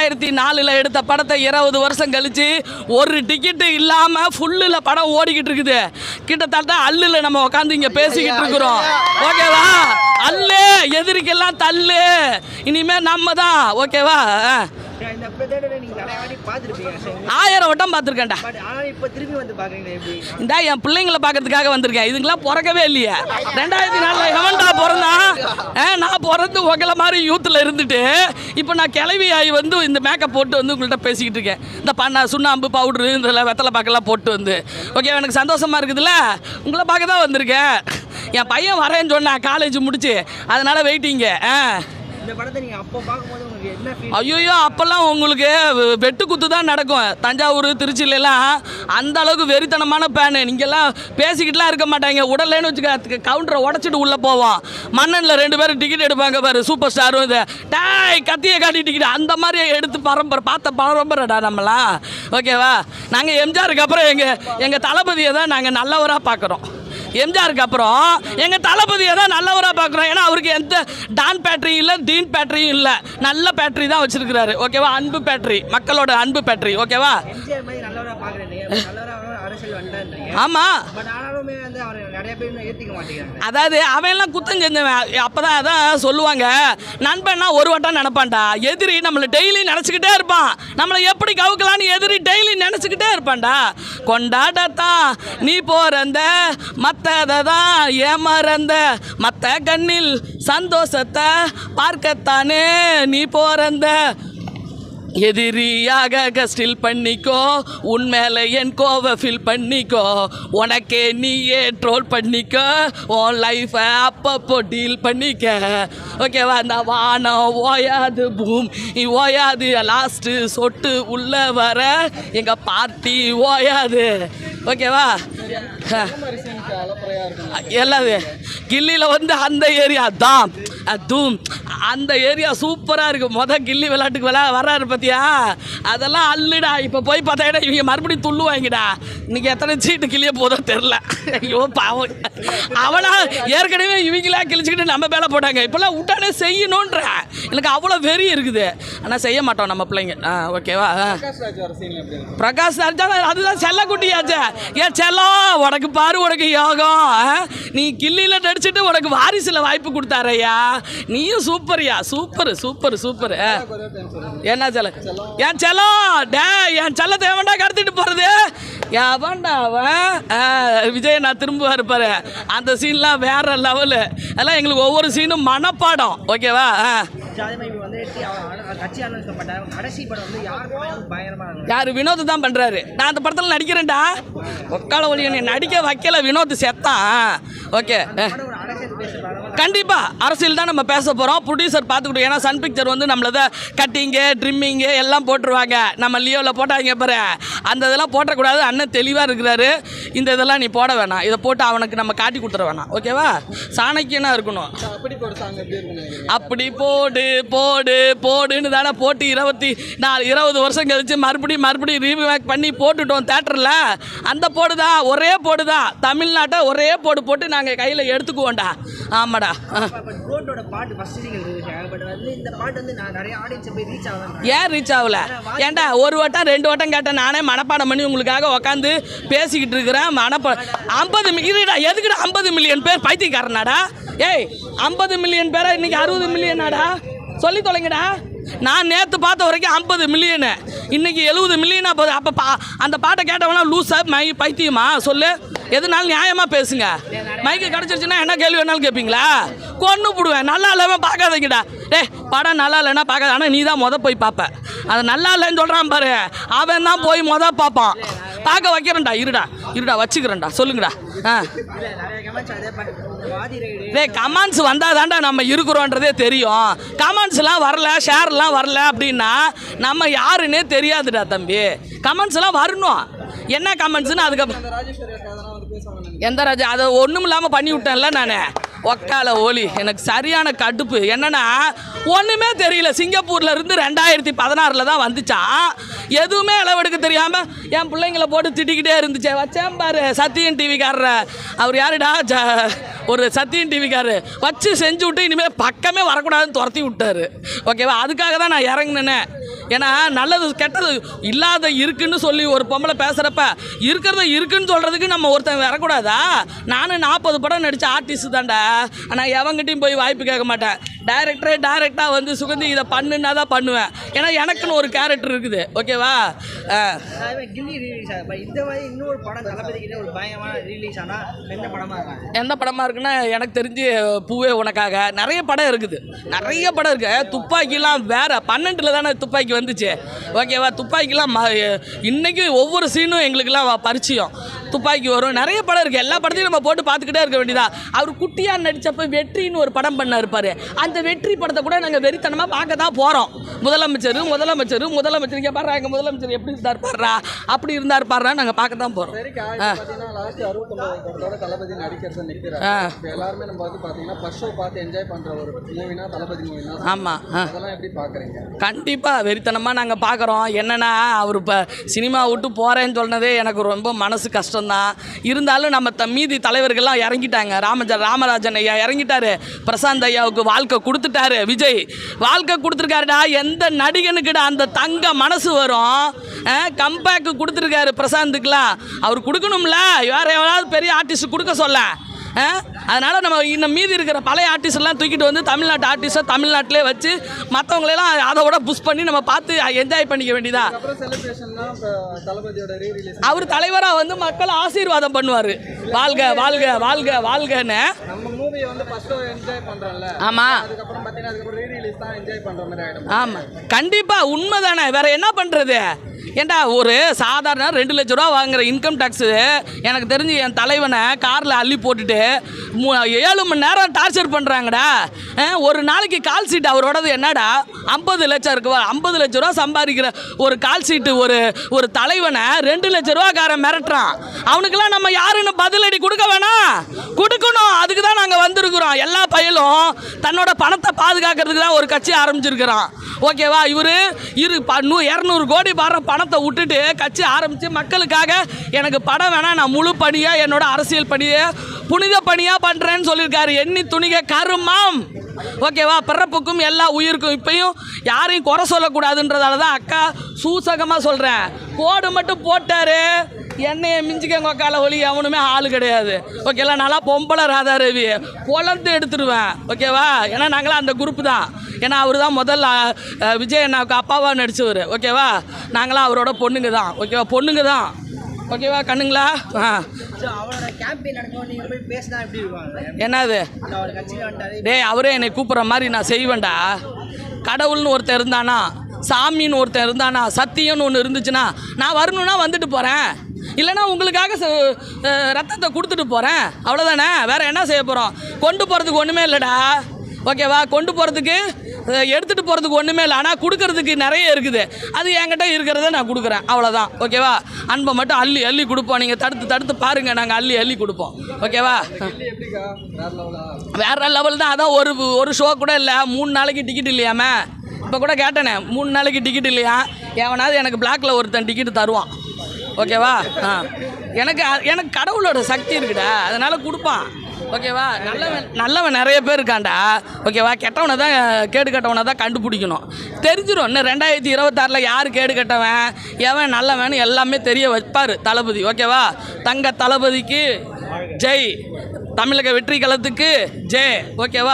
2004 எடுத்த படத்தை 20 வருஷம் கழிச்சு ஒரு டிக்கெட்டு இல்லாமல் ஃபுல்லில் படம் ஓடிக்கிட்டு இருக்குது. கிட்டத்தட்ட அல்லுல நம்ம உட்காந்து இங்கே பேசிக்கிட்டு இருக்கிறோம். ஓகேவா? அல்லு எதிரிக்கெல்லாம் தள்ளு, இனிமே நம்ம தான். ஓகேவா? 1000 வட்டம் பார்த்துருக்கேன்டா. இந்த என் பிள்ளைங்களை பார்க்கறதுக்காக வந்திருக்கேன். இதுங்களாம் பிறக்கவே இல்லையே. 2004 எவன்டா பிறந்தான்? நான் பிறந்து உங்களை மாதிரி யூத்தில் இருந்துட்டு இப்போ நான் கிளவி ஆகி வந்து இந்த மேக்கப் போட்டு வந்து உங்கள்கிட்ட பேசிக்கிட்டு இருக்கேன். இந்த சுண்ணாம்பு பவுட்ரு இந்த வெத்தலை பாக்கெல்லாம் போட்டு வந்து ஓகே எனக்கு சந்தோஷமாக இருக்குதுல்ல. உங்களை பார்க்க தான் வந்திருக்கேன். என் பையன் வரேன்னு சொன்னேன் காலேஜ் முடிச்சு, அதனால் வெயிட்டிங்க. ஐயோ அப்பெல்லாம் உங்களுக்கு வெட்டு குத்து தான் நடக்கும். தஞ்சாவூர் திருச்சியிலலாம் அந்த அளவுக்கு வெறித்தனமான பேனு. நீங்கள்லாம் பேசிக்கிட்டுலாம் இருக்க மாட்டாங்க. உடல்லேன்னு வச்சுக்க கவுண்டரை உடச்சிட்டு உள்ளே போவோம். மன்னனில் 2 பேரும் டிக்கெட் எடுப்பாங்க பாரு, சூப்பர் ஸ்டாரும் இது டாய் கத்தியை காட்டி டிக்கெட் அந்த மாதிரி எடுத்து பார்த்த பரம்பரைடா நம்மளாம். ஓகேவா? நாங்கள் எம்ஜிஆருக்கு அப்புறம் எங்கள் தளபதியை தான் நாங்கள் நல்லவராக பார்க்குறோம். எம்ஜிஆருக்கு அப்புறம் எங்கள் தளபதியை தான் நல்லவராக பார்க்குறோம். ஏன்னா அவருக்கு எந்த டான் பேட்டரியும் இல்லை, டீன் பேட்டரியும் இல்லை, நல்ல பேட்டரி தான் வச்சுருக்கிறாரு. ஓகேவா? அன்பு பேட்டரி, மக்களோட அன்பு பேட்டரி. ஓகேவா? ஆமாம். அதாவது அவன்லாம் குத்தம் செஞ்சவன். அப்போதான் அதான் சொல்லுவாங்க, நண்பன்னா ஒரு வட்டம் நினைப்பான்டா, எதிரி நம்மளை டெய்லி நினச்சிக்கிட்டே இருப்பான். நம்மளை எப்படி கவுக்கலான்னு எதிரி டெய்லி நினச்சிக்கிட்டே இருப்பான்டா. கொண்டாடத்தான் நீ போறந்த மற்றதை தான் ஏமறந்த, மற்ற கண்ணில் சந்தோஷத்தை பார்க்கத்தானே நீ போறந்த. எதிரியாக ஸ்டில் பண்ணிக்கோ, உன் மேலே என் கோவை ஃபில் பண்ணிக்கோ, உனக்கே நீயே ட்ரோல் பண்ணிக்கோ, உன் லைஃபை அப்பப்போ டீல் பண்ணிக்க. ஓகேவா? அந்த வானம் ஓயாது, பூமி ஓயாது, லாஸ்ட்டு சொட்டு உள்ளே வர எங்கள் பார்ட்டி ஓயாது. ஓகேவா? எல்லாது கில்லியில் வந்து அந்த ஏரியா தான் தூம், அந்த ஏரியா சூப்பராக இருக்குது. கில்லி விளையாட்டுக்கு வராரு பார்த்தியா, அதெல்லாம் அல்லுடா. இப்போ போய் பார்த்தா இவங்க மறுபடியும் துள்ளுவாங்கடா. இன்னைக்கு எத்தனை சீட்டு கிளிய போதோ தெரில. ஐயோ பாவம், அவனா ஏற்கனவே இவங்களா கிழிச்சிக்கிட்டு நம்ம மேலே போட்டாங்க. இப்போல்லாம் விட்டானே செய்யணுன்ற எனக்கு அவ்வளோ வெறி இருக்குது. ஆனால் செய்ய மாட்டோம் நம்ம பிள்ளைங்க. ஓகேவா? பிரகாஷ் ராஜ் அதுதான் செல்லக்குட்டியாச்சே. ஏன் செல்லம் உனக்கு பாரு, உனக்கு யோகம். நீ கில்லியில் நடிச்சுட்டு உனக்கு வாரிசில் வாய்ப்பு கொடுத்தாரையா. நீயும் சூப்பர்யா, சூப்பர் சூப்பர் சூப்பர். என்ன செல்ல என் செல்லம் டே, என் செல்லத்தை எவன்டா கடத்திட்டு போகிறது? எவன்டா அவன்? விஜய் நான் திரும்ப இருப்பாரு. அந்த சீன்லாம் வேற லெவலு. அதெல்லாம் எங்களுக்கு ஒவ்வொரு சீனும் மனப்பாடம். ஓகேவா? யாரு? வினோத் தான் பண்றாரு. நான் அந்த படத்தில் நடிக்கிறேன்டா. ஒக்கால ஒளி நடிக்க வைக்கல, வினோத் செத்தான். ஓகே, கண்டிப்பா அரசியல் தான் நம்ம பேச போறோம். ப்ரொடியூசர் பார்த்துக்கிட்டோம். ஏன்னா சன் பிக்சர் வந்து நம்மளத கட்டிங்கு ட்ரிம்மிங்கு எல்லாம் போட்டுருவாங்க. நம்ம லியோவில் போட்டாங்க பாரு, அந்த இதெல்லாம் போட்டக்கூடாது. அண்ணன் தெளிவாக இருக்கிறாரு. இந்த இதெல்லாம் நீ போட வேணாம், இதை போட்டு அவனுக்கு நம்ம காட்டி கொடுத்துட வேணாம். ஓகேவா? சாணக்கியனாக இருக்கணும். அப்படி போடு போடு போடுன்னு தானே போட்டு 20 வருஷம் கழிச்சு மறுபடியும் ரீமேக் பண்ணி போட்டுட்டோம் தேட்டரில். அந்த போடு தான், ஒரே போடு தான். தமிழ்நாட்டை ஒரே போட்டு நாங்கள் கையில் எடுத்துக்குவோம்டா. ஆமாடா. ஏன் ரீச் ஆகல? ஏன்டா 1 வட்டம் 2 வட்டம் கேட்டேன். நானே மனப்பாடம் பண்ணி உங்களுக்காக உட்காந்து பேசிக்கிட்டு இருக்கிறேன். 50 எதுக்குடா 50 மில்லியன் பேர் பைத்தியக்காரனாடா? ஏய் 50 மில்லியன் பேரா? இன்னைக்கு 60 மில்லியனாடா? சொல்லி தொலைங்கடா. நான் நேற்று பார்த்த வரைக்கும் 50 மில்லியனு, இன்னைக்கு 70 மில்லியனா போகுது. அப்போ அந்த பாட்டை கேட்டவனா லூஸா பைத்தியமா? சொல்லு, எதுனாலும் நியாயமாக பேசுங்க. மைக்கு கிடச்சிருச்சுன்னா என்ன கேள்வி வேணாலும் கேட்பீங்களா? கொன்று போடுவேன். நல்லா இல்லைன்னா பார்க்காதீங்கடா. படம் நல்லா இல்லைன்னா பார்க்காத. ஆனால் நீ தான் போய் பார்ப்ப. அது நல்லா இல்லைன்னு சொல்கிறான் பாரு, அவன் தான் போய் பார்ப்பான். பார்க்க வைக்கிறேன்டா. இருடா வச்சுக்கிறேன்டா. சொல்லுங்கடா. கமெண்ட்ஸ் வந்தால் தான்டா நம்ம இருக்கிறோன்றதே தெரியும். கமெண்ட்ஸ்லாம் வரல, ஷேர்லாம் வரல அப்படின்னா நம்ம யாருன்னே தெரியாதுடா தம்பி. கமெண்ட்ஸ்லாம் வரணும். என்ன கமெண்ட்ஸ்னு அதுக்கப்புறம் எந்த ராஜா அதை ஒன்றும் இல்லாமல் பண்ணி விட்டேன்ல நான். ஒக்கால ஓலி எனக்கு சரியான கடுப்பு. என்னன்னா ஒன்றுமே தெரியல. சிங்கப்பூரில் இருந்து 2016 தான் வந்துச்சான். எதுவுமே அளவெடுக்க தெரியாமல் என் பிள்ளைங்களை போட்டு திட்டிக்கிட்டே இருந்துச்சு. வச்சேன் பாரு சத்தியன் டிவிக்காரர். அவர் யாருடா? ஒரு சத்தியன் டிவிக்காரர் வச்சு செஞ்சு விட்டு இனிமேல் பக்கமே வரக்கூடாதுன்னு துரத்தி விட்டார். ஓகேவா? அதுக்காக தான் நான் இறங்கினேன். ஏன்னா நல்லது கெட்டது இல்லாத இருக்குன்னு சொல்லி ஒரு பொம்பளை பேசுகிறப்ப இருக்கிறத இருக்குன்னு சொல்கிறதுக்கு நம்ம ஒருத்தன் வரக்கூடாதா? நானும் 40 படம் நடித்த ஆர்டிஸ்ட் தான்டா. ஆனால் எவங்கிட்டையும் போய் வாய்ப்பு கேட்க மாட்டேன். டைரெக்டாக வந்து சுகந்தி இதை பண்ணுன்னா தான் பண்ணுவேன். ஏன்னா எனக்குன்னு ஒரு கேரக்டர் இருக்குது. ஓகேவா? எந்த படமாக இருக்குன்னா எனக்கு தெரிஞ்சு பூவே உனக்காக நிறைய படம் இருக்குது. துப்பாக்கிலாம் வேறு 12 தானே துப்பாக்கி வந்துச்சு. ஓகேவா? துப்பாக்கிலாம் இன்றைக்கி ஒவ்வொரு சீனும் எங்களுக்கெல்லாம் பரிச்சயம். துப்பாக்கி வரும், நிறைய படம் இருக்குது. எல்லா படத்தையும் நம்ம போட்டு பார்த்துக்கிட்டே இருக்க வேண்டியதா. அவர் குட்டியாக நடித்தப்போ வெற்றின்னு ஒரு படம் பண்ண இருப்பார். அந்த வெற்றி படத்தை கூட நாங்கள் வெறித்தனமாக பார்க்க தான் போகிறோம். முதலமைச்சர் இங்கே பாடுறா, எங்கள் முதலமைச்சர் எப்படி இருந்தார் பாடுறா, அப்படி இருந்தார் பாடுறா, நாங்கள் பார்க்க தான் போகிறோம். ஆமாம், கண்டிப்பாக வெறித்தனமாக நாங்கள் பார்க்குறோம். என்னென்னா அவர் இப்போ சினிமா விட்டு போகிறேன்னு சொன்னதே எனக்கு ரொம்ப மனசு கஷ்டம்தான். இருந்தாலும் நம்ம மீதி தலைவர்கள்லாம் இறங்கிட்டாங்க. ராமராஜன் ஐயா இறங்கிட்டாரு. பிரசாந்த் ஐயாவுக்கு வாழ்க்கை கொடுத்துட்டாரு. விஜய் வாழ்க்கை கொடுத்துருக்காருடா. எந்த நடிகனுக்குடா அந்த தங்க மனசு வரும்? கம்பேக்கு கொடுத்துருக்காரு பிரசாந்துக்குலாம். அவர் கொடுக்கணும்ல, வேறு எவ்வளோ பெரிய ஆர்டிஸ்ட் கொடுக்க சொல்ல. அதனால் நம்ம இன்னும் மீதி இருக்கிற பழைய ஆர்டிஸ்ட்லாம் தூக்கிட்டு வந்து தமிழ்நாட்டு ஆர்டிஸ்ட்டை தமிழ்நாட்டிலே வச்சு மற்றவங்களெல்லாம் அதை விட புஷ் பண்ணி நம்ம பார்த்து என்ஜாய் பண்ணிக்க வேண்டியதா. அவர் தலைவராக வந்து மக்கள் ஆசீர்வாதம் பண்ணுவார். வாழ்க வாழ்க வாழ்க வாழ்கன்னு. ஆமாம் ஆமாம், கண்டிப்பாக உண்மை தானே. வேற என்ன பண்ணுறது? ஏண்டா ஒரு சாதாரண 2 லட்ச ரூபா வாங்குகிற இன்கம் டேக்ஸு எனக்கு தெரிஞ்சு என் தலைவனை காரில் அள்ளி போட்டுட்டு 7 மணி நேரம் டார்ச்சர் பண்ணுறாங்கடா. ஒரு நாளைக்கு கால் சீட்டு அவரோடது என்னடா 50 லட்சம் இருக்குவா? 50 லட்ச ரூபா சம்பாதிக்கிற ஒரு கால் சீட்டு ஒரு தலைவனை 2 லட்ச ரூபாக்காரன் மிரட்டுறான். அவனுக்கெல்லாம் நம்ம யாருன்னு பதிலடி கொடுக்க வேணாம், கொடுக்கணும். அதுக்கு தான் நாங்கள் வந்திருக்கிறோம். எல்லா பையலும் தன்னோட பணத்தை பாதுகாக்கிறதுக்கு தான் ஒரு கட்சி ஆரம்பிச்சிருக்கிறான். ஓகேவா? இவர் 200 கோடி பாடுற பணத்தை விட்டுட்டு கட்சி ஆரம்பித்து மக்களுக்காக எனக்கு படம் வேணாம், நான் முழு பணியாக என்னோட அரசியல் பணியை புனித பணியாக பண்ணுறேன்னு சொல்லியிருக்காரு. எண்ணி துணிக கருமாம். ஓகேவா? பிறப்புக்கும் எல்லா உயிருக்கும். இப்பயும் யாரையும் குறை சொல்லக்கூடாதுன்றதால தான் அக்கா சூசகமாக சொல்கிறேன். கோடு மட்டும் போட்டார், என்னையை மிஞ்சிக்கங்க கால ஒளி அவனுமே ஆள் கிடையாது. ஓகேவா? நல்லா பொம்பளை ராதா ரவி பொழந்து எடுத்துடுவேன். ஓகேவா? ஏன்னா நாங்களாம் அந்த குரூப்பு தான். ஏன்னா அவர் தான் முதல்ல விஜய் அண்ணாவுக்கு அப்பாவாக நடித்தவர். ஓகேவா? நாங்களாம் அவரோட பொண்ணுங்க தான். ஓகேவா? பொண்ணுங்க தான். ஓகேவா கண்ணுங்களா? என்னது டேய், அவரே என்னை கூப்பிட்ற மாதிரி நான் செய்வேன்டா. கடவுள்னு ஒருத்தர் இருந்தானா, சாமின்னு ஒருத்தர் இருந்தானா, சத்தியம்னு ஒன்று இருந்துச்சுன்னா நான் வரணுன்னா வந்துட்டு போகிறேன். இல்லைனா உங்களுக்காக ரத்தத்தை கொடுத்துட்டு போகிறேன். அவ்வளோதானே. வேறு என்ன செய்ய போகிறோம்? கொண்டு போகிறதுக்கு ஒன்றுமே இல்லைடா. ஓகேவா? கொண்டு போகிறதுக்கு எடுத்துகிட்டு போகிறதுக்கு ஒன்றுமே இல்லை. ஆனால் கொடுக்கறதுக்கு நிறைய இருக்குது. அது என்கிட்ட இருக்கிறத நான் கொடுக்குறேன். அவ்வளோதான். ஓகேவா? அன்பை மட்டும் அள்ளி அள்ளி கொடுப்போம். நீங்கள் தடுத்து பாருங்கள், நாங்கள் அள்ளி அள்ளி கொடுப்போம். ஓகேவா? வேறு லெவல் தான். அதான் ஒரு ஷோ கூட இல்லை. 3 நாளைக்கு டிக்கெட் இல்லையாமே. இப்போ கூட கேட்டேனே, 3 நாளைக்கு டிக்கெட் இல்லையா? எவனாவது எனக்கு பிளாக்கில் ஒருத்தன் டிக்கெட்டு தருவான். ஓகேவா? எனக்கு கடவுளோட சக்தி இருக்குடா, அதனால் கொடுப்பான். ஓகேவா? நல்லவன் நிறைய பேர் இருக்காண்டா. ஓகேவா? கெட்டவனை தான் கேடு கட்டவனை தான் கண்டுபிடிக்கணும். தெரிஞ்சிடும். இன்னும் 2026 யார் கேடு கட்டவன் எவன் நல்லவன் எல்லாமே தெரிய வைப்பார் தளபதி. ஓகேவா? தங்க தளபதிக்கு ஜெய். தமிழக வெற்றி களத்துக்கு ஜெய். ஓகேவா?